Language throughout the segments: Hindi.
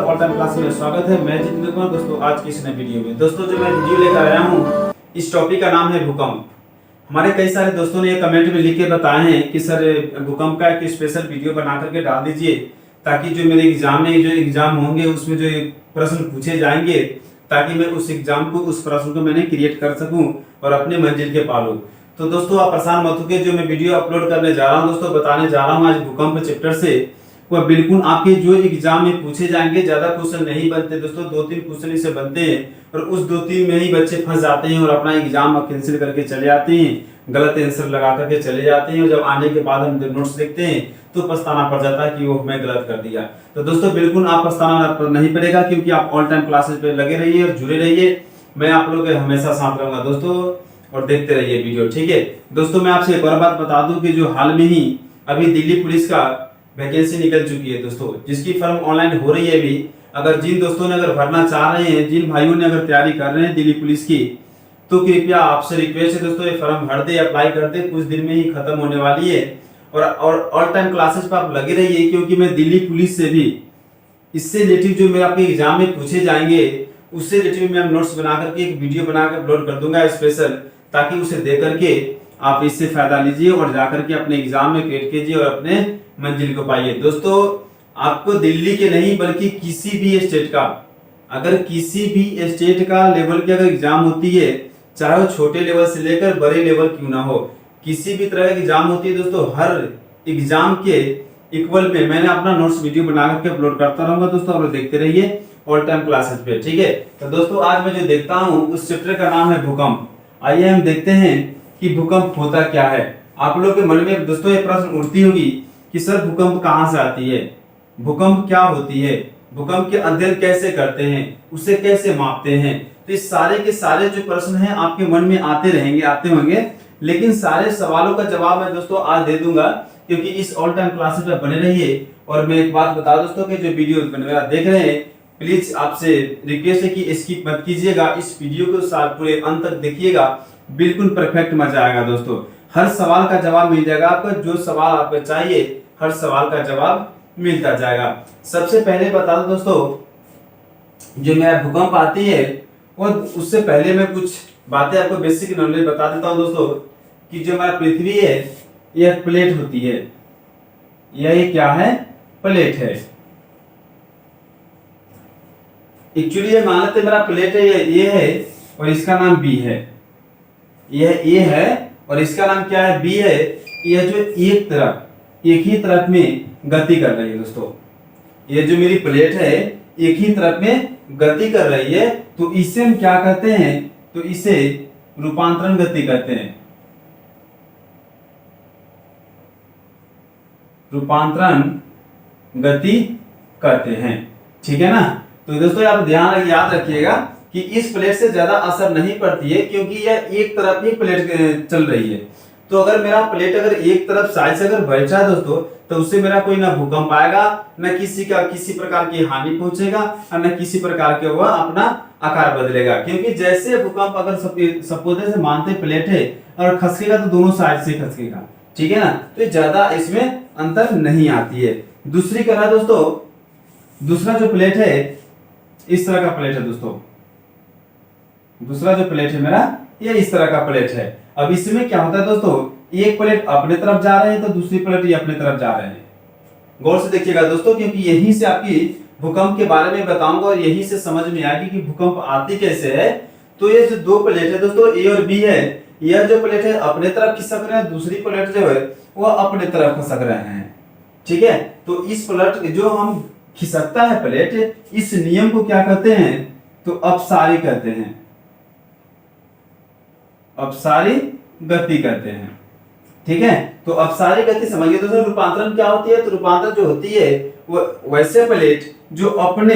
ऑल टाइम क्लास में स्वागत है। मैं जितेंद्र कुमार। दोस्तों आज की इस नए वीडियो में दोस्तों जो मैं वीडियो लेकर आया हूँ, इस टॉपिक का नाम है भूकंप। हमारे कई सारे दोस्तों ने कमेंट में लिख के बताए हैं कि सर भूकंप का एक स्पेशल वीडियो बना करके डाल दीजिए, ताकि जो मेरे एग्जाम में जो एग्जाम होंगे उसमें जो प्रश्न पूछे जाएंगे, ताकि मैं उस एग्जाम को उस प्रश्न को मैंने क्रिएट कर सकूं और अपने मंजिल के पालूं। तो दोस्तों आप परेशान मत होकर, जो मैं वीडियो अपलोड करने जा रहा हूं दोस्तों, बताने जा रहा हूं आज भूकंप चैप्टर से, वह बिल्कुल आपके जो एग्जाम में पूछे जाएंगे। ज्यादा क्वेश्चन नहीं बनते दोस्तों, 2-3 क्वेश्चन इससे बनते हैं और उस 2-3 में ही बच्चे फंस जाते हैं और अपना एग्जाम कैंसिल करके चले आते हैं, गलत आंसर लगा करके चले जाते हैं और जब आने के बाद हम नोट्स देखते हैं तो पछताना पड़ जाता है कि वो मैं गलत कर दिया। तो दोस्तों बिल्कुल आप पछताना नहीं पड़ेगा, क्योंकि आप ऑल टाइम क्लासेस पे लगे रहिए और जुड़े रहिए। मैं आप लोगों के हमेशा साथ रहूंगा दोस्तों, और देखते रहिए वीडियो, ठीक है दोस्तों। मैं आपसे एक और बात बता दूं कि जो हाल में ही अभी दिल्ली पुलिस का वैकेंसी निकल चुकी है दोस्तों, जिसकी फॉर्म ऑनलाइन हो रही है अभी। अगर जिन दोस्तों ने अगर भरना चाह रहे हैं, जिन भाइयों ने अगर तैयारी कर रहे हैं दिल्ली पुलिस की, तो कृपया आपसे रिक्वेस्ट है दोस्तों, ये फॉर्म भर दे, अप्लाई कर दे, कुछ दिन में ही खत्म होने वाली है। और ऑल टाइम क्लासेस पर आप लगे रहिए, क्योंकि मैं दिल्ली पुलिस से भी इससे रिलेटिव जो मेरे आपके एग्जाम में पूछे जाएंगे उससे रिलेटिव मैं नोट्स बना करके एक वीडियो बना कर अपलोड कर दूंगा स्पेशल, ताकि उसे देख करके आप इससे फायदा लीजिए और जाकर के अपने एग्जाम में क्रिएट कीजिए और अपने मंजिल को पाइए। दोस्तों आपको दिल्ली के नहीं बल्कि किसी भी स्टेट का, अगर किसी भी स्टेट का लेवल की अगर एग्जाम होती है, चाहे वो छोटे लेवल से लेकर बड़े लेवल क्यों ना हो, किसी भी तरह की एग्जाम होती है दोस्तों, हर एग्जाम के इक्वल पे मैंने अपना नोट्स वीडियो बना करके अपलोड करता रहूंगा दोस्तों, आप लोग देखते रहिए ऑल टाइम क्लासेस पे, ठीक है। तो दोस्तों आज मैं जो देखता हूँ उस चैप्टर का नाम है भूकंप। आइए हम देखते हैं कि भूकंप होता क्या है। आप लोग के मन में दोस्तों ये प्रश्न उठती होगी कि सर भूकंप कहाँ से आती है, भूकंप क्या होती है, भूकंप के अध्ययन कैसे करते हैं, उसे कैसे मापते हैं। तो इस सारे के सारे जो प्रश्न हैं आपके मन में आते रहेंगे, आते होंगे, लेकिन सारे सवालों का जवाब मैं दोस्तों आज दे दूंगा, क्योंकि इस ऑल टाइम क्लासेस में बने रहिए। और मैं एक बात बता दोस्तों कि जो वीडियो देख रहे हैं, प्लीज आपसे रिक्वेस्ट है कि स्किप मत कीजिएगा, इस वीडियो को पूरे अंत तक देखिएगा, बिल्कुल परफेक्ट मजा आएगा दोस्तों। हर सवाल का जवाब मिल जाएगा आपको, जो सवाल आपको चाहिए हर सवाल का जवाब मिलता जाएगा। सबसे पहले बता दो दोस्तों, जो मेरा भूकंप आती है वो, उससे पहले मैं कुछ बातें आपको बेसिक नॉलेज बता देता हूं दोस्तों, कि जो हमारा पृथ्वी है यह प्लेट होती है, यह क्या है, प्लेट है। एक्चुअली ये मान लेते मेरा प्लेट है, ये है और इसका नाम बी है, यह ए है और इसका नाम क्या है, बी है। यह जो एक ही तरफ में गति कर रही है दोस्तों, ये जो मेरी प्लेट है एक ही तरफ में गति कर रही है, तो इसे हम क्या कहते हैं, तो इसे रूपांतरण गति कहते हैं, रूपांतरण गति कहते हैं, ठीक है ना। तो दोस्तों आप ध्यान याद रखिएगा कि इस प्लेट से ज्यादा असर नहीं पड़ती है, क्योंकि यह एक तरफ ही प्लेट चल रही है। तो अगर मेरा प्लेट अगर एक तरफ साइड से अगर बैठा है दोस्तों, तो उससे मेरा कोई ना भूकंप आएगा, न किसी प्रकार की हानि पहुंचेगा, और न किसी प्रकार के वह अपना आकार बदलेगा। क्योंकि जैसे भूकंप अगर सपोज से मानते प्लेट है और खसकेगा तो दोनों साइड से खसकेगा, ठीक है ना, तो ज्यादा इसमें अंतर नहीं आती है। दूसरी तरह दोस्तों, दूसरा जो प्लेट है इस तरह का प्लेट है दोस्तों, दूसरा जो प्लेट है मेरा ये इस तरह का प्लेट है। अब इसमें क्या होता है दोस्तों, एक प्लेट अपने तरफ जा रहे हैं तो दूसरी प्लेट ये अपने तरफ जा रहे हैं। गौर से देखिएगा दोस्तों, क्योंकि यहीं से आपकी भूकंप के बारे में बताऊंगा और यहीं से समझ में आएगी कि भूकंप आती कैसे है। तो ये जो दो प्लेट है दोस्तों, ए और बी है, यह जो प्लेट है अपने तरफ खिसक रहे हैं, दूसरी प्लेट जो है वह अपने तरफ खिसक रहे हैं, ठीक है। तो इस प्लेट जो हम खिसकता है प्लेट, इस नियम को क्या कहते हैं, तो अपसारी कहते हैं, अपसारी गति कहते हैं, ठीक है। तो अपसारी गति समझिए दोस्तों। रूपांतरण क्या होती है, तो रूपांतरण जो होती है वो वैसे प्लेट जो अपने,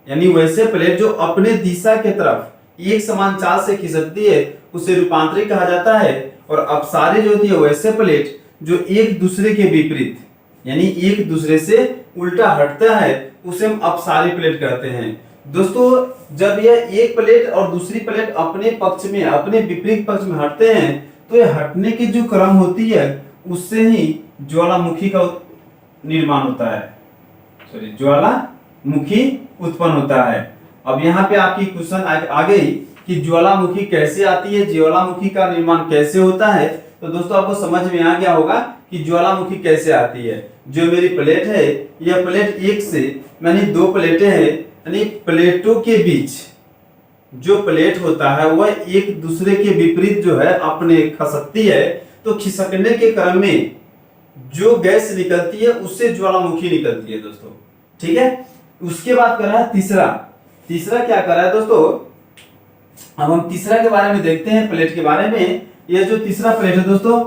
यानी वैसे प्लेट जो अपने दिशा के तरफ एक समान चाल से खिसकती है उसे रूपांतरी कहा जाता है। और अपसारी जो होती है वैसे प्लेट जो एक दूसरे के विपरीत, यानी एक दूसरे से उल्टा हटता है, उसे हम अपसारी प्लेट कहते हैं दोस्तों। जब यह एक प्लेट और दूसरी प्लेट अपने पक्ष में, अपने विपरीत पक्ष में हटते हैं, तो यह हटने की जो क्रम होती है उससे ही ज्वालामुखी का निर्माण होता है, ज्वाला मुखी उत्पन्न होता है। अब यहाँ पे आपकी क्वेश्चन आ गई कि ज्वालामुखी कैसे आती है, ज्वालामुखी का निर्माण कैसे होता है। तो दोस्तों आपको समझ में आ गया होगा कि ज्वालामुखी कैसे आती है। जो मेरी प्लेट है, यह प्लेट एक से यानी दो प्लेटें हैं, यानी प्लेटों के बीच जो प्लेट होता है वह एक दूसरे के विपरीत जो है अपने खसकती है। तो खिसकने के क्रम में जो गैस निकलती है उससे ज्वालामुखी निकलती है दोस्तों, ठीक है। उसके बाद कर रहा है तीसरा। तीसरा क्या कर रहा है दोस्तों, अब हम तीसरा के बारे में देखते हैं, प्लेट के बारे में। यह जो तीसरा प्लेट है दोस्तों,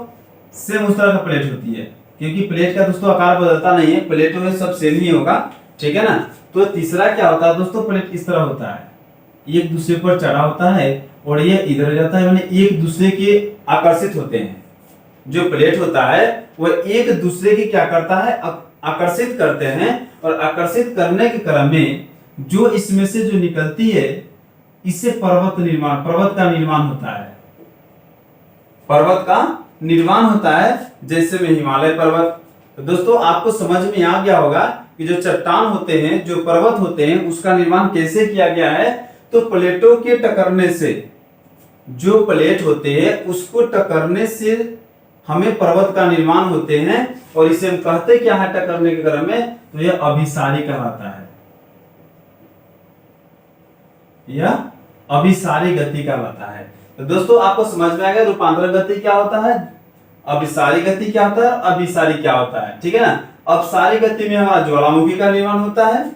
सेम उस तरह का प्लेट होती है, क्योंकि प्लेट का दोस्तों आकार बदलता नहीं है, प्लेटों में सब सेम ही होगा, ठीक है ना। तो तीसरा क्या होता है दोस्तों, प्लेट इस तरह होता है, एक दूसरे पर चढ़ा होता है और ये इधर जाता है, माने एक दूसरे के आकर्षित होते हैं। जो प्लेट होता है वह एक दूसरे की क्या करता है, आकर्षित करते हैं, और आकर्षित करने के क्रम में जो इसमें से जो निकलती है, इससे पर्वत का निर्माण होता है। पर्वत का निर्माण होता है, जैसे में हिमालय पर्वत। तो दोस्तों आपको समझ में आ गया होगा कि जो चट्टान होते हैं, जो पर्वत होते हैं, उसका निर्माण कैसे किया गया है। तो प्लेटों के टकरने से, जो प्लेट होते हैं उसको टकरने से हमें पर्वत का निर्माण होते हैं, और इसे हम कहते क्या है टकरने के क्रम में, तो यह अभिसारी कहलाता है। यह अभिसारी गति कहलाता है। तो दोस्तों आपको समझ में आ गया रूपांतरण गति क्या होता है, अभिसारी गति क्या होता है, अभिसारी क्या होता है, ठीक है ना। अपसारी गति में हमारा ज्वालामुखी का निर्माण होता है,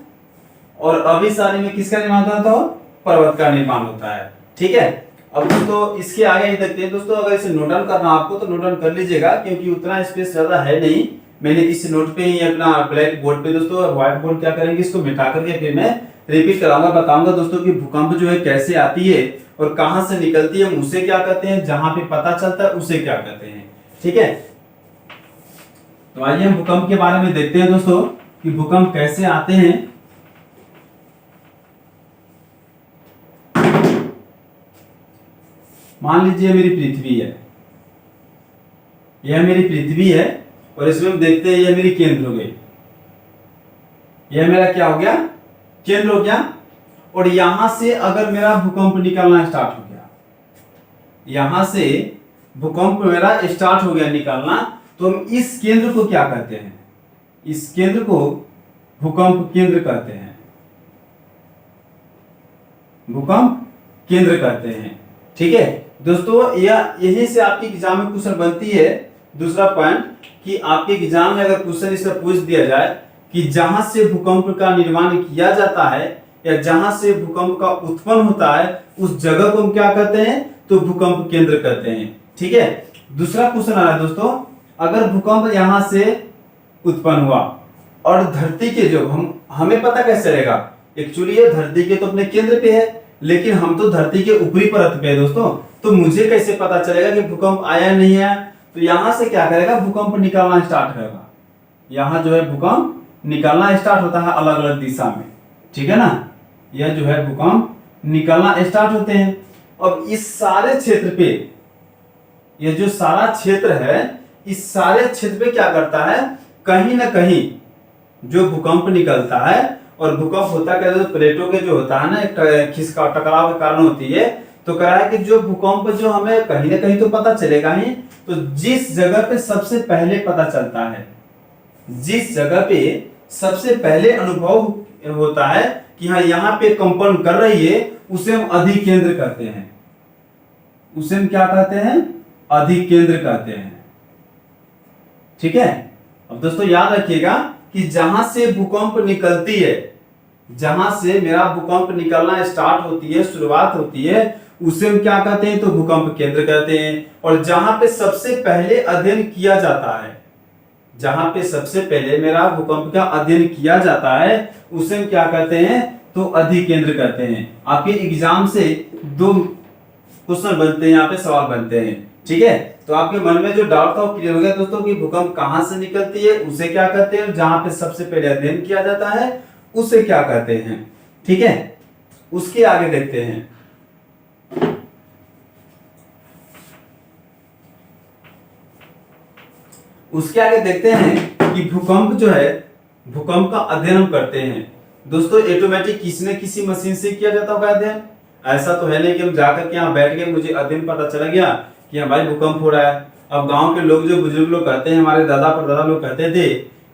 और अभिसारी में किसका निर्माण होता है, पर्वत का निर्माण होता है, ठीक है। अब दोस्तों इसके आगे देखते हैं दोस्तों, अगर इसे नोट डाउन करना आपको तो नोट डाउन कर लीजिएगा, क्योंकि उतना स्पेस ज्यादा है नहीं। मैंने इस नोट पे ही अपना ब्लैक बोर्ड पे दोस्तों, व्हाइट बोर्ड क्या करेंगे, इसको मिटा करके फिर मैं रिपीट कराऊंगा, बताऊंगा दोस्तों कि भूकंप जो है कैसे आती है और कहां से निकलती है, उसे क्या कहते हैं, जहां पे पता चलता है उसे क्या कहते हैं, ठीक है। तो आइए हम भूकंप के बारे में देखते हैं दोस्तों कि भूकंप कैसे आते हैं। मान लीजिए मेरी पृथ्वी है, यह मेरी पृथ्वी है, और इसमें हम देखते हैं यह मेरी केंद्र हो गई, यह मेरा क्या हो गया, केंद्र हो गया। और यहां से अगर मेरा भूकंप निकलना स्टार्ट हो गया, यहां से भूकंप मेरा स्टार्ट हो गया निकलना, तो हम इस केंद्र को क्या कहते हैं, इस केंद्र को भूकंप केंद्र कहते हैं, भूकंप केंद्र कहते हैं, ठीक है दोस्तों। यही से आपकी एग्जाम में क्वेश्चन बनती है। दूसरा पॉइंट कि आपके एग्जाम में अगर क्वेश्चन इससे पूछ दिया जाए कि जहां से भूकंप का निर्माण किया जाता है या जहां से भूकंप का उत्पन्न होता है, उस जगह को हम क्या कहते हैं, तो भूकंप केंद्र कहते हैं, ठीक है। दूसरा क्वेश्चन आ रहा है दोस्तों, अगर भूकंप यहां से उत्पन्न हुआ और धरती के जो हमें पता कैसे चलेगा, एक्चुअली ये धरती के तो अपने केंद्र पे है, लेकिन हम तो धरती के ऊपरी परत पे है दोस्तों, तो मुझे कैसे पता चलेगा कि भूकंप आया नहीं आया। तो यहां से क्या करेगा, भूकंप निकलना स्टार्ट करेगा, यहां जो है भूकंप निकलना स्टार्ट होता है अलग अलग दिशा में, ठीक है ना। यह जो है भूकंप निकलना स्टार्ट होते हैं। अब इस सारे क्षेत्र पे, यह जो सारा क्षेत्र है, इस सारे क्षेत्र पे क्या करता है, कहीं ना कहीं जो भूकंप निकलता है, और भूकंप होता क्या है, प्लेटों के जो होता है ना खिसका टकराव के कारण होती है। तो कह रहा है कि जो भूकंप जो हमें कहीं ना कहीं तो पता चलेगा ही, तो जिस जगह पे सबसे पहले पता चलता है, जिस जगह पे सबसे पहले अनुभव होता है कि हाँ यहाँ पे कंपन कर रही है, उसे हम अधिकेंद्र कहते हैं, उसे हम क्या कहते हैं, अधिकेंद्र कहते हैं, ठीक है। अब दोस्तों याद रखिएगा कि जहां से भूकंप निकलती है, जहां से मेरा भूकंप निकलना स्टार्ट होती है, शुरुआत होती है, उसे हम क्या कहते हैं, तो भूकंप केंद्र कहते हैं। और जहां पे सबसे पहले अध्ययन किया जाता है, जहां पे सबसे पहले मेरा भूकंप का अध्ययन किया जाता है, उसे हम क्या कहते हैं, तो अधिकेंद्र कहते हैं। आपके एग्जाम से 2 क्वेश्चन बनते हैं, यहाँ पे सवाल बनते हैं, ठीक है। तो आपके मन में जो डाउट था वो क्लियर हो गया दोस्तों कि भूकंप कहां से निकलती है, उसे क्या कहते हैं, जहां पे सबसे पहले अध्ययन किया जाता है उसे क्या कहते हैं, ठीक है। उसके आगे देखते हैं, उसके आगे देखते हैं कि भूकंप जो है, भूकंप का अध्ययन हम करते हैं दोस्तों ऑटोमेटिक किसी न किसी मशीन से किया जाता होगा अध्ययन। ऐसा तो है नहीं कि हम जाकर के यहाँ बैठ गए, मुझे अध्ययन पता चला गया कि हाँ भाई भूकंप हो रहा है। अब गांव के लोग, जो बुजुर्ग लोग कहते हैं, हमारे दादा परदादा लोग कहते थे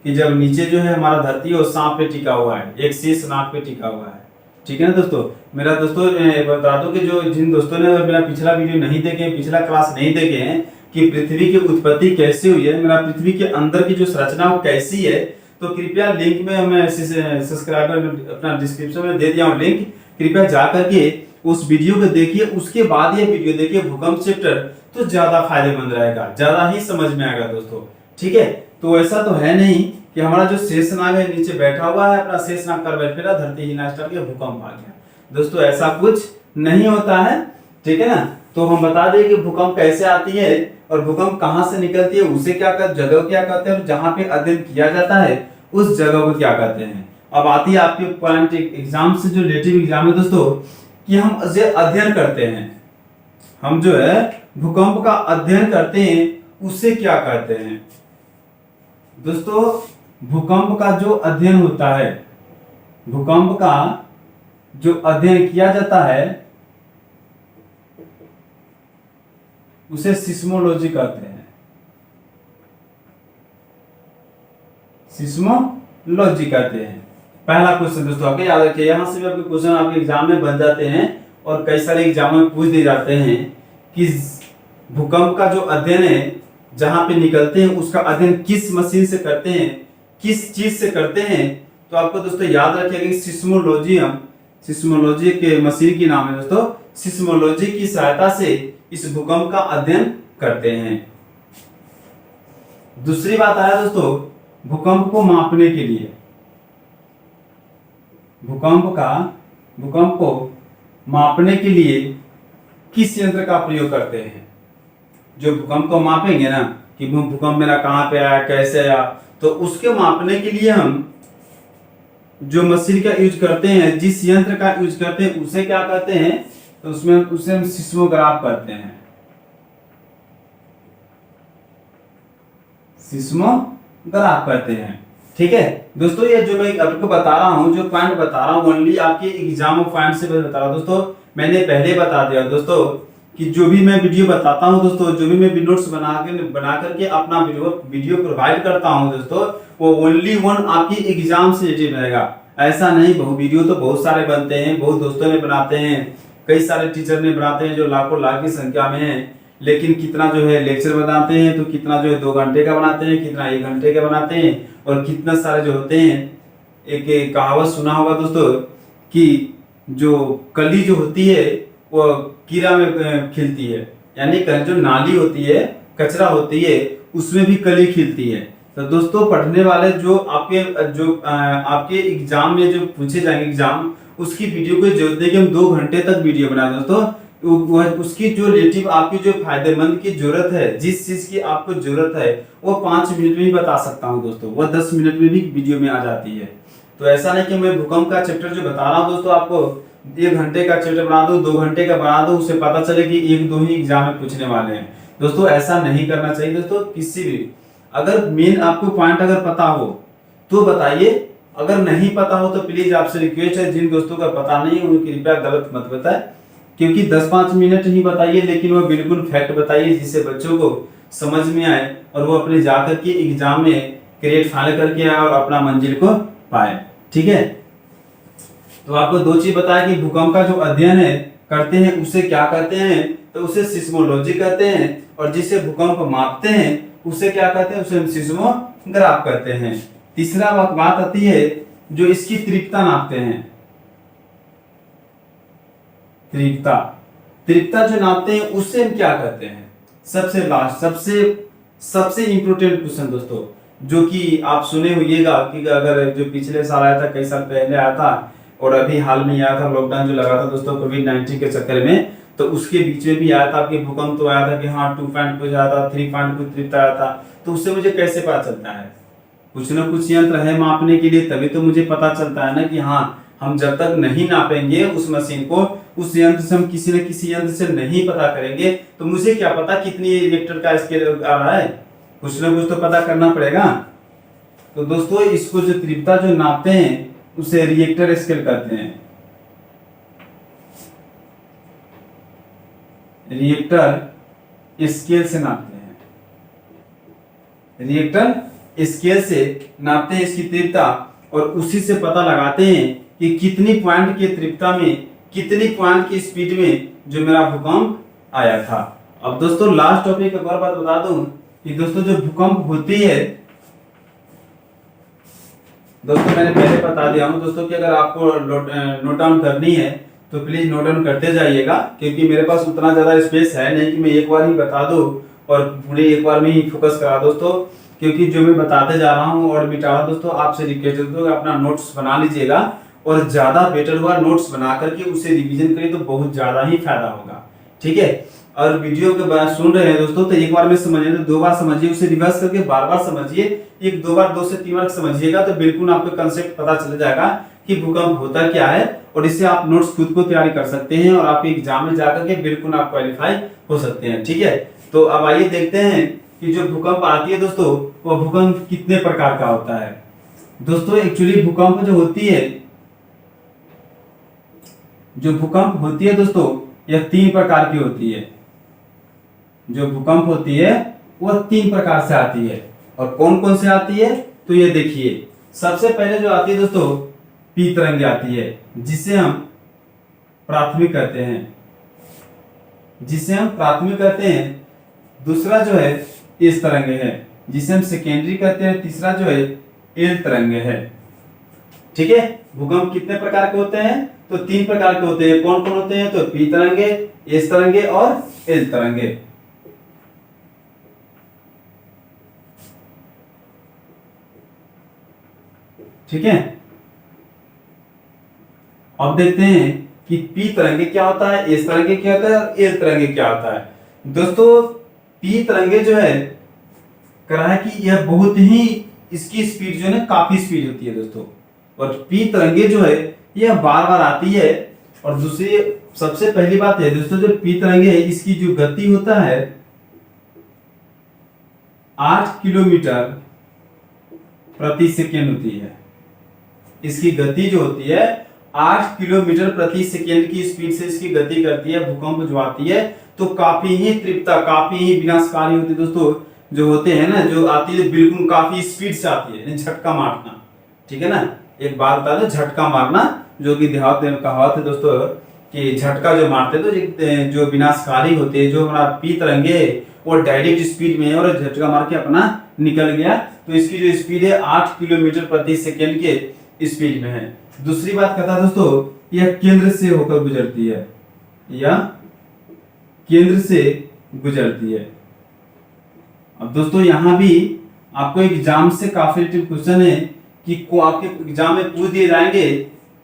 कि जब नीचे जो है हमारा धरती है वो सांप पे टिका हुआ है, एक शीश नाक पे टिका हुआ है। ठीक है ना दोस्तों। मेरा दोस्तों बता दो कि जो जिन दोस्तों ने मेरा पिछला वीडियो नहीं देखे, पिछला क्लास नहीं देखे हैं कि पृथ्वी की उत्पत्ति कैसे हुई है, मेरा पृथ्वी के अंदर की जो संरचना वो कैसी है, तो कृपया लिंक में मैं सब्सक्राइबर अपना डिस्क्रिप्शन में दे दिया हूँ लिंक, कृपया जा करके उस वीडियो को देखिए, उसके बाद ये वीडियो देखिए भूकंप चैप्टर, तो ज्यादा फायदेमंद रहेगा, ज्यादा ही समझ में आएगा दोस्तों। ठीक है, तो ऐसा तो है नहीं कि हमारा जो शेषनाग है नीचे बैठा हुआ है, अपना शेषनाग कर बैठ फिरा, धरती हिलना स्टार्ट किया, भूकंप आ गया। दोस्तों ऐसा कुछ नहीं होता है। ठीक है ना। तो हम बता दें कि भूकंप कैसे आती है और भूकंप कहाँ से निकलती है, उसे क्या कहते, जगह क्या कहते हैं, और जहाँ पे अध्ययन किया जाता है उस जगह को क्या कहते हैं। अब आती है आपके पॉइंट एग्जाम से, जो रिलेटिव एग्जाम है दोस्तों, कि हम अध्ययन करते हैं, हम जो है भूकंप का अध्ययन करते हैं उससे क्या कहते हैं। दोस्तों भूकंप का जो अध्ययन होता है, भूकंप का जो अध्ययन किया जाता है उसे सिस्मोलॉजी कहते हैं, सिस्मोलॉजी कहते हैं। पहला क्वेश्चन दोस्तों आपके याद रखिए, यहां से भी आपके क्वेश्चन आपके एग्जाम में बन जाते हैं और कई सारे एग्जाम में पूछ दिए जाते हैं कि भूकंप का जो अध्ययन है, जहां पे निकलते हैं, उसका अध्ययन किस मशीन से करते हैं, किस चीज से करते हैं। तो आपको दोस्तों याद रखिएगा कि सिस्मोलॉजी, हम सिस्मोलॉजी के मशीन की नाम है दोस्तों, सिस्मोलॉजी की सहायता से इस भूकंप का अध्ययन करते हैं। दूसरी बात आया दोस्तों, भूकंप को मापने के लिए, भूकंप को मापने के लिए किस यंत्र का प्रयोग करते हैं। जो भूकंप को मापेंगे ना कि भूकंप मेरा कहां पे आया, कैसे आया, तो उसके मापने के लिए हम जो मशीन का यूज करते हैं, जिस यंत्र का यूज करते हैं उसे क्या कहते हैं, तो उसे हम सिस्मोग्राफ कहते हैं, सिस्मोग्राफ कहते हैं। ठीक है दोस्तों, ये जो मैं आपको बता रहा हूं, जो पॉइंट बता रहा हूं, ओनली आपके एग्जाम पॉइंट से बता रहा हूं दोस्तों। मैंने पहले बता दिया दोस्तों कि जो भी मैं वीडियो बताता हूं दोस्तों, जो भी मैं नोट्स बना करके अपना वीडियो प्रोवाइड करता हूं दोस्तों, वो ओनली वन आपकी एग्जाम से रिलेटेड रहेगा। ऐसा नहीं, वीडियो तो बहुत सारे बनते हैं, बहुत दोस्तों ने बनाते हैं, कई सारे टीचर ने बनाते हैं जो लाखों लाख की संख्या में है, लेकिन कितना जो है लेक्चर बनाते हैं, तो कितना जो है 2 घंटे का बनाते हैं, कितना 1 घंटे का बनाते हैं, और कितना सारे जो होते हैं। एक कहावत सुना होगा दोस्तों कि जो कली जो होती है वो कीड़ा में खिलती है, यानी जो नाली होती है, कचरा होती है, उसमें भी कली खिलती है। तो दोस्तों पढ़ने वाले जो आपके एग्जाम में जो पूछे जाएंगे एग्जाम, उसकी वीडियो को जरूरत है कि हम 2 घंटे तक वीडियो बनाए दोस्तों। उसकी जो रिलेटिव आपकी जो फायदेमंद की जरूरत है, जिस चीज की आपको जरूरत है, वो 5 मिनट में ही बता सकता हूँ दोस्तों, वो 10 मिनट में भी वीडियो में आ जाती है। तो ऐसा नहीं कि मैं भूकंप का चैप्टर जो बता रहा हूँ दोस्तों, आपको 1 घंटे का चैप्टर बना दो, 2 घंटे का बना दो, उसे पता चले कि 1-2 ही एग्जाम में पूछने वाले हैं। दोस्तों ऐसा नहीं करना चाहिए दोस्तों। किसी भी अगर मेन आपको पॉइंट अगर पता हो तो बताइए, अगर नहीं पता हो तो प्लीज आपसे रिक्वेस्ट है, जिन दोस्तों का पता नहीं है उन्हें कृपया गलत मत बताएं, क्योंकि 10-5 मिनट ही बताइए, लेकिन वो बिल्कुल फैक्ट बताइए जिससे बच्चों को समझ में आए और वो अपने जाकर के एग्जाम में क्रिएट फाइनल करके आए और अपना मंजिल को पाए। ठीक है, तो आपको 2 चीज बताया कि भूकंप का जो अध्ययन है करते हैं उसे क्या कहते हैं, तो उसे सिस्मोलॉजी कहते हैं, और जिसे भूकंप मापते हैं उसे क्या कहते हैं, उसे हम सिस्मोग्राफ कहते हैं। तीसरा बात आती है जो इसकी तीव्रता नापते हैं, तीव्रता जो नापते हैं उससे हम क्या कहते हैं। सबसे लास्ट सबसे इंपोर्टेंट क्वेश्चन दोस्तों, जो कि आप सुने होइएगा कि अगर जो पिछले साल आया था, कई साल पहले आया था, और अभी हाल में आया था, लॉकडाउन जो लगा था दोस्तों कोविड-19 के चक्कर में, तो उसके बीच में भी आया था कि भूकंप तो आया था कि हाँ 2 पॉइंट कुछ आया था, 3 पॉइंट कुछ तीव्रता आया था। तो उससे मुझे कैसे पता चलता है, कुछ ना कुछ यंत्र है मापने के लिए, तभी तो मुझे पता चलता है ना कि हाँ हम जब तक नहीं नापेंगे उस मशीन को, उस यंत्र से हम किसी न किसी यंत्र से नहीं पता करेंगे, तो मुझे क्या पता कितनी रिएक्टर का स्केल आ रहा है, कुछ ना कुछ तो पता करना पड़ेगा। तो दोस्तों इसको जो तीव्रता जो नापते हैं उसे रिएक्टर स्केल कहते हैं। रिएक्टर स्केल से नापते हैं, रिएक्टर स्केल से नापते हैं इसकी तीव्रता, और उसी से पता लगाते हैं कि कितनी पॉइंट की तीव्रता में, कितनी पॉइंट की स्पीड में जो मेरा भूकंप आया था। अब दोस्तों लास्ट टॉपिक एक और बात बता दूं कि दोस्तों जो भूकंप होती है, दोस्तों मैंने पहले बता दिया हूं दोस्तों कि अगर आपको नोट डाउन करनी है तो प्लीज नोट डाउन करते जाइएगा, क्योंकि मेरे पास उतना ज्यादा स्पेस है नहीं कि मैं एक बार ही बता दूं और पूरी एक बार में ही फोकस करा दोस्तों, क्योंकि जो मैं बताते जा रहा हूं और मिटा रहा दोस्तों, आपसे रिक्वेस्ट है अपना नोट्स बना लीजिएगा, और ज्यादा बेटर हुआ नोट्स बना करके उसे रिवीजन करिए तो बहुत ज्यादा ही फायदा होगा। ठीक है, और वीडियो के बाद सुन रहे हैं दोस्तों तो एक बार में समझिए तो दो बार समझिए, उसे रिवर्स करके बार बार समझिए, एक दो बार 2 से 3 बार समझिएगा तो बिल्कुल आपको कंसेप्ट पता चल जाएगा कि भूकंप होता क्या है, और इससे आप नोट्स खुद को तैयारी कर सकते हैं और आप एग्जाम में जाकर के बिल्कुल आप क्वालिफाई हो सकते हैं। ठीक है, तो अब आइए देखते हैं कि जो भूकंप आती है दोस्तों वो भूकंप कितने प्रकार का होता है। दोस्तों एक्चुअली भूकंप जो होती है, जो भूकंप होती है दोस्तों यह 3 प्रकार की होती है। जो भूकंप होती है वह 3 प्रकार से आती है, और कौन कौन से आती है तो ये देखिए। सबसे पहले जो आती है दोस्तों पी तरंगे आती है, जिसे हम प्राथमिक कहते हैं, जिसे हम प्राथमिक कहते हैं। दूसरा जो है एस तरंगे है, जिसे हम सेकेंडरी कहते हैं। तीसरा जो है एल तरंगे है। ठीक है, भूकंप कितने प्रकार के होते हैं तो 3 प्रकार के होते हैं। कौन कौन होते हैं तो पी तरंगे, एस तरंगे और एल तरंगे। ठीक है, अब देखते हैं कि पी तरंगे क्या होता है, एस तरंगे क्या होता है और एल तरंगे क्या होता है। दोस्तों पी तरंगे जो है करा है कि यह बहुत ही, इसकी स्पीड जो है ना काफी स्पीड होती है दोस्तों, और पी तरंगे जो है यह बार बार आती है। और दूसरी सबसे पहली बात है दोस्तों, जो पी तरंगे है इसकी जो गति होता है 8 किलोमीटर प्रति सेकेंड होती है। इसकी गति जो होती है 8 किलोमीटर प्रति सेकेंड की स्पीड से इसकी गति करती है। भूकंप जो आती है तो काफी ही तीव्रता, काफी ही विनाशकारी होती है दोस्तों। जो होते हैं ना, जो आती है बिल्कुल काफी स्पीड से आती है, झटका मारना। ठीक है ना, एक बात बता दो, झटका मारना जो कि देहात में कहावत है दोस्तों कि झटका जो मारते तो जो विनाशकारी होते हैं, जो हमारा पी तरंगे वो डायरेक्ट स्पीड में है और झटका मार के अपना निकल गया, तो इसकी जो स्पीड है 8 किलोमीटर प्रति सेकेंड के स्पीड में है। दूसरी बात कहता है दोस्तों यह केंद्र से होकर गुजरती है, या केंद्र से गुजरती है। अब दोस्तों यहां भी आपको एग्जाम से काफी क्वेश्चन है कि को आपके एग्जाम में पूछ दिए जाएंगे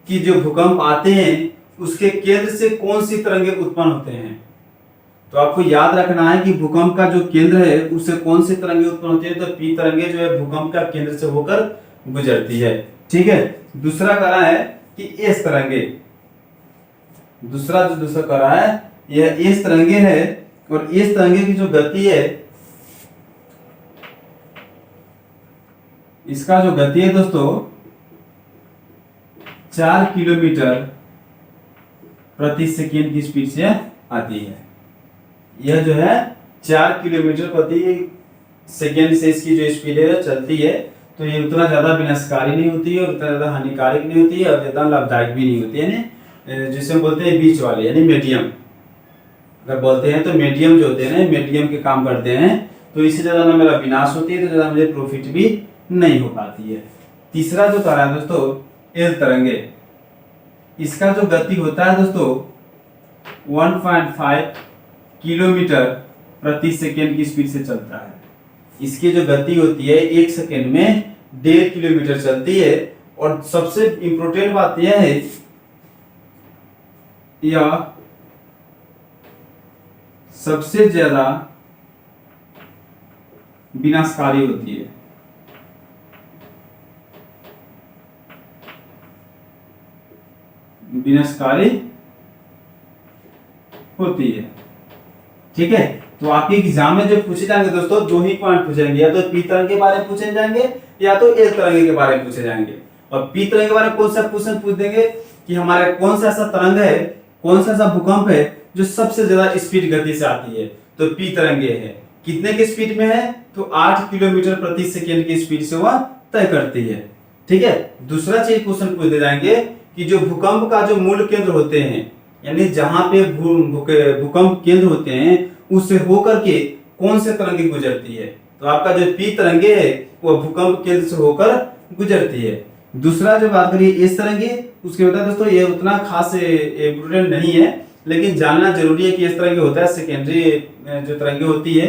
कि जो भूकंप आते हैं उसके केंद्र से कौन सी तरंगे उत्पन्न होते हैं। तो आपको याद रखना है कि भूकंप का जो केंद्र है उससे कौन सी तरंगे उत्पन्न होती है, तो पी तरंगे जो है भूकंप का केंद्र से होकर गुजरती है। ठीक है, दूसरा कह रहा है कि एस तरंगे, दूसरा कह रहा है यह एस तरंगे है, और एस तरंगे की जो गति है, इसका जो गति है दोस्तों 4 किलोमीटर प्रति सेकेंड की स्पीड से आती है। यह जो है 4 किलोमीटर प्रति सेकेंड से इसकी जो स्पीड है चलती है, तो ये उतना ज्यादा विनाशकारी नहीं होती है और उतना ज्यादा हानिकारक नहीं होती है और ज्यादा लाभदायक भी नहीं होती है, यानी जिसे हम बोलते हैं बीच वाले, यानी मीडियम अगर बोलते हैं तो मीडियम जो होते हैं ना, मीडियम के काम करते हैं। तो इससे ज्यादा ना मेरा विनाश होती है तो ज्यादा मुझे प्रॉफिट भी नहीं हो पाती है। तीसरा जो कह रहा है दोस्तों एल तरंगे, इसका जो गति होता है दोस्तों 1.5 किलोमीटर प्रति सेकेंड की स्पीड से चलता है। इसकी जो गति होती है 1 सेकेंड में 1.5 किलोमीटर चलती है। और सबसे इंपॉर्टेंट बात यह है, यह सबसे ज्यादा विनाशकारी होती है। विनाशकारी होती है। ठीक है, तो आपके एग्जाम में जो पूछे जाएंगे दोस्तों 2 ही पॉइंट पूछेंगे, या तो पी तरंग के बारे में पूछे जाएंगे या तो एल तरंग के बारे में पूछे जाएंगे। और पी तरंग के बारे में कौन सा क्वेश्चन पूछ देंगे कि हमारे कौन सा ऐसा तरंग है, कौन सा ऐसा भूकंप है जो सबसे ज्यादा स्पीड गति से आती है, तो पी तरंगे है। कितने की स्पीड में है, तो 8 किलोमीटर प्रति सेकेंड की स्पीड से वह तय करती है। ठीक है, दूसरा चीज क्वेश्चन पूछ दे जाएंगे कि जो भूकंप का जो मूल केंद्र होते हैं, यानी जहां पे भूकंप केंद्र होते हैं उससे होकर के कौन से तरंगे गुजरती है, तो आपका जो पी तरंगे है वो भूकंप केंद्र से होकर गुजरती है। दूसरा जो बात करिए एस तरंगे, उसके बता दोस्तों ये उतना खास इम्पोर्टेंट नहीं है, लेकिन जानना जरूरी है कि इस तरंगे होता है, सेकेंडरी जो तरंगे होती है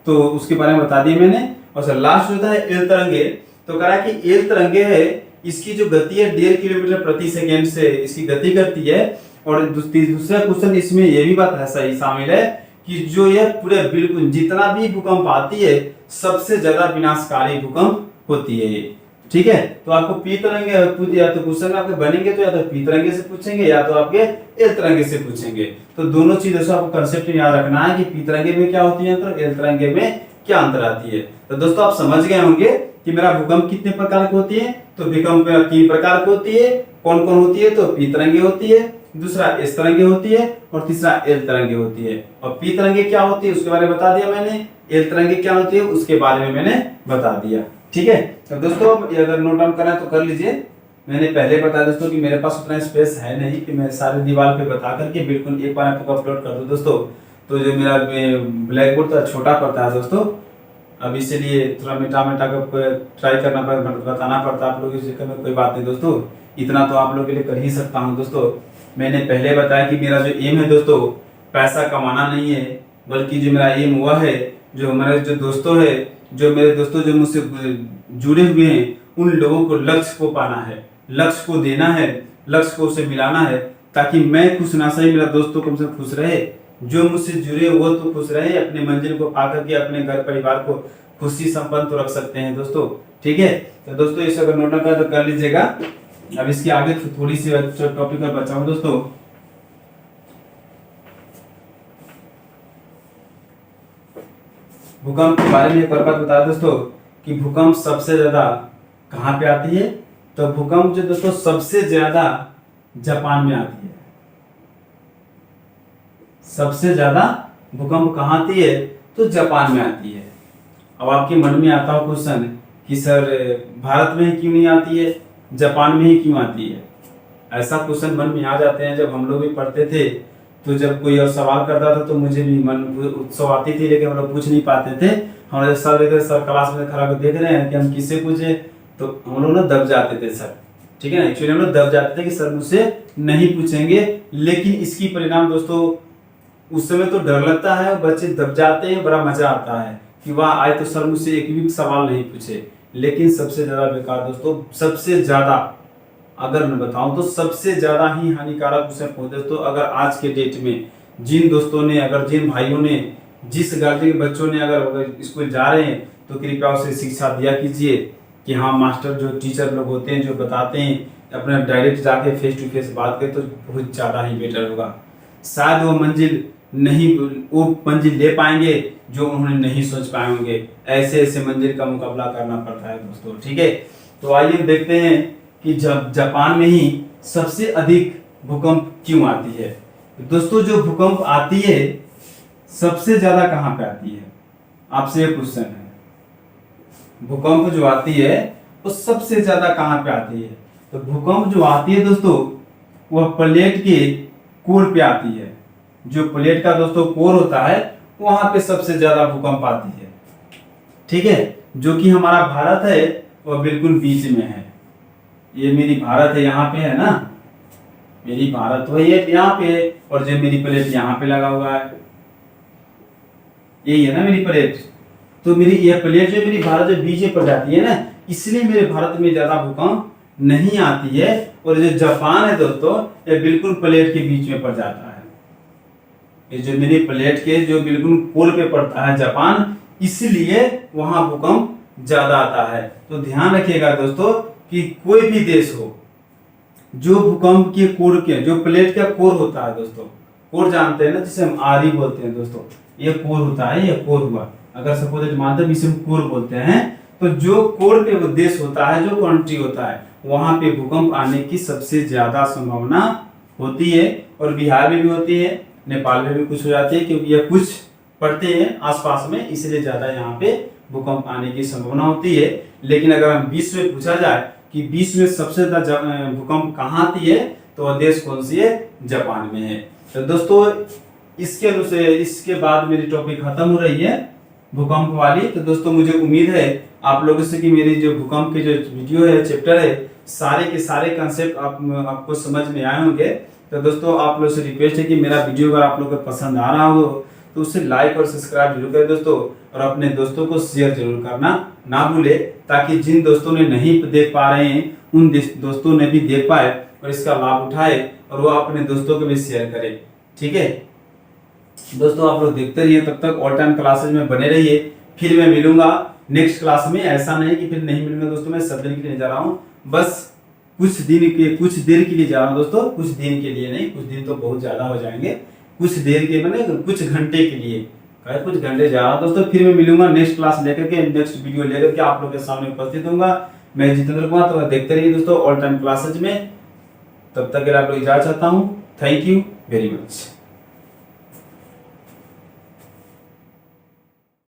तो उसके बारे में बता दिया मैंने। और सर लास्ट होता है एल तरंगे, तो कह रहा है कि एल तरंगे है इसकी जो गति है 1.5 किलोमीटर प्रति सेकेंड से इसकी गति करती है। और दूसरा क्वेश्चन इसमें यह भी बात है सही शामिल है कि जो यह पूरे बिल्कुल जितना भी भूकंप आती है सबसे ज्यादा विनाशकारी भूकंप होती है ये। ठीक है, तो आपको पी तरंगे या तो क्वेश्चन आपके बनेंगे तो या तो पी तरंगे से पूछेंगे या तो आपके एल तरंगे से पूछेंगे। तो दोनों चीजों से आपको कंसेप्ट याद रखना है कि पी तरंगे में क्या होती है तो एल तरंगे में क्या अंतर आती है। तो दोस्तों आप समझ गए होंगे कि मेरा भूकंप कितने प्रकार की होती है, तो भूकंप मेरा 3 प्रकार की होती है। कौन कौन होती है, तो पी तरंगे होती है, दूसरा एस तरंगे होती है और तीसरा एल तरंगे होती है। और पी तरंगे क्या होती है उसके बारे में बता दिया मैंने, एल तरंगे क्या होती है उसके बारे में मैंने बता दिया। ठीक है, तो दोस्तों अगर नोट डाउन करना है तो कर लीजिए। मैंने पहले बताया दोस्तों कि मेरे पास उतना स्पेस है नहीं कि मैं सारे दीवार पे बता करके बिल्कुल एक बार आपको अपलोड कर दूं दोस्तों। तो जो मेरा ब्लैक बोर्ड तो छोटा पड़ता है दोस्तों, अब इसीलिए थोड़ा मेटा कर ट्राई करना बताना पड़ता है आप लोगों से। कोई बात नहीं दोस्तों, इतना तो आप लोगों के लिए कर ही सकता हूँ दोस्तों। मैंने पहले बताया कि मेरा जो एम है दोस्तों पैसा कमाना नहीं है, बल्कि जो मेरा एम हुआ है जो हमारे जो दोस्तों है जो मेरे दोस्तों जो मुझसे जुड़े हुए हैं उन लोगों को लक्ष्य को पाना है, लक्ष्य को देना है, लक्ष्य को उसे मिलाना है, ताकि मैं खुश ना सही मेरा दोस्तों कम से खुश रहे, जो मुझसे जुड़े वो तो खुश रहे, अपने मंजिल को पा करके अपने घर परिवार को खुशी संपन्न तो रख सकते हैं दोस्तों। ठीक है, तो दोस्तों इसे अगर नोट कर तो कर लीजिएगा। अब इसके आगे थोड़ी सी टॉपिक और बचाऊं दोस्तों। भूकंप के बारे में एक और बात बता दोस्तों कि भूकंप सबसे ज्यादा कहाँ पे आती है, तो भूकंप जो दोस्तों सबसे ज्यादा जापान में आती है। सबसे ज्यादा भूकंप कहाँ आती है, तो जापान में आती है। अब आपके मन में आता हो क्वेश्चन कि सर भारत में ही क्यों नहीं आती है, जापान में ही क्यों आती है। ऐसा क्वेश्चन मन में आ जाते हैं। जब हम लोग भी पढ़ते थे तो जब कोई और सवाल करता था तो मुझे भी मन उत्सव आती थी, लेकिन हम लोग पूछ नहीं पाते थे। हमारे सर क्लास में खड़ा कर देख रहे हैं कि हम किससे पूछे, तो हम लोग ना दब जाते थे सर। ठीक है ना, एक्चुअली हम लोग दब जाते थे कि सर मुझसे नहीं पूछेंगे। लेकिन इसकी परिणाम दोस्तों उस समय तो डर लगता है, बच्चे दब जाते हैं, बड़ा मजा आता है कि वाह आज तो सर मुझसे एक भी सवाल नहीं पूछे। लेकिन सबसे ज्यादा बेकार दोस्तों, सबसे ज्यादा अगर मैं बताऊं तो सबसे ज्यादा ही हानिकारक उसे दोस्तों, अगर आज के डेट में जिन दोस्तों ने, अगर जिन भाइयों ने, जिस गार्जियन के बच्चों ने अगर स्कूल जा रहे हैं तो कृपया उसे शिक्षा दिया कीजिए कि हाँ मास्टर जो टीचर लोग होते हैं जो बताते हैं अपना डायरेक्ट जाके फेस टू फेस बात करें तो बहुत ज्यादा ही बेटर होगा। शायद वो मंजिल ले पाएंगे जो उन्होंने नहीं सोच पाए होंगे। ऐसे ऐसे मंजिल का मुकाबला करना पड़ता है दोस्तों। ठीक है, तो आइए देखते हैं कि जब जापान में ही सबसे अधिक भूकंप क्यों आती है। दोस्तों जो भूकंप आती है सबसे ज्यादा कहां पे आती है, आपसे एक क्वेश्चन है। भूकंप जो आती है वो सबसे ज्यादा कहां पे आती है, तो भूकंप जो आती है दोस्तों वह प्लेट के कोर पे आती है। जो प्लेट का दोस्तों कोर होता है वहां पे सबसे ज्यादा भूकंप आती है। ठीक है, जो कि हमारा भारत है वह बिल्कुल बीच में है। ये मेरी भारत है, यहाँ पे है ना, मेरी भारत वही है यहाँ पे, और जो मेरी प्लेट यहाँ पे लगा हुआ है, यही है ना मेरी प्लेट। तो मेरी यह प्लेट जो मेरी भारत जो बीच में पड़ जाती है ना, इसलिए मेरे भारत में ज्यादा भूकंप नहीं आती है। और जो जापान है दोस्तों ये बिल्कुल प्लेट के बीच में पड़ जाता है। ये जो मेरी प्लेट के जो बिल्कुल कोर पे पड़ता है जापान, इसलिए वहां भूकंप ज्यादा आता है। तो ध्यान रखिएगा दोस्तों कि कोई भी देश हो जो भूकंप के कोर के जो प्लेट का कोर होता है दोस्तों, कोर जानते हैं ना जिसे हम आरी बोलते हैं दोस्तों, ये कोर होता है, ये कोर हुआ। अगर सपोज मानते हैं इसे हम कोर बोलते हैं, तो जो कोर पे वो देश होता है, जो कंट्री होता है, वहां पे भूकंप आने की सबसे ज्यादा संभावना होती है। और बिहार में भी होती है, नेपाल में भी कुछ हो जाती है, क्योंकि ये कुछ पड़ते हैं आसपास में, इसलिए ज्यादा यहाँ पे भूकंप आने की संभावना होती है। लेकिन अगर हम विश्व में पूछा जाए कि विश्व में सबसे ज्यादा भूकंप कहाँ आती है, तो वह देश कौन सी है? जापान में है। तो दोस्तों इसके बाद मेरी टॉपिक खत्म हो रही है भूकंप वाली। तो दोस्तों मुझे उम्मीद है आप लोगों से कि मेरी जो भूकंप के जो वीडियो है, चैप्टर है, सारे के सारे कंसेप्ट आपको समझ में आए होंगे। तो दोस्तों आप लोग से रिक्वेस्ट है कि मेरा वीडियो अगर आप लोगों को पसंद आ रहा हो तो उसे लाइक और सब्सक्राइब जरूर करें दोस्तों, और अपने दोस्तों को शेयर जरूर करना ना भूले, ताकि जिन दोस्तों ने नहीं देख पा रहे हैं उन दोस्तों ने भी देख पाए और इसका लाभ उठाए, और वो अपने दोस्तों को भी शेयर करें। ठीक है दोस्तों, आप लोग देखते रहिए, तब तक ऑल टाइम क्लासेज में बने रहिए। फिर मैं मिलूंगा नेक्स्ट क्लास में, ऐसा नहीं कि फिर नहीं मिलूंगा दोस्तों, मैं सब दिन के लिए जा रहा हूँ, बस कुछ देर के लिए जा रहा हूँ दोस्तों, कुछ दिन के लिए नहीं, कुछ दिन तो बहुत ज्यादा हो जाएंगे, कुछ देर के मैंने कुछ घंटे के लिए, कुछ घंटे जा रहा हूँ दोस्तों। फिर मैं मिलूंगा नेक्स्ट क्लास लेकर के, नेक्स्ट वीडियो लेकर के आप लोग के सामने उपस्थित होऊंगा। मैं जितेंद्र कुमार, तो देखते रहिए दोस्तों ऑल टाइम क्लासेज में। तब तक आप लोग इजाजत चाहता हूँ। Thank you very much.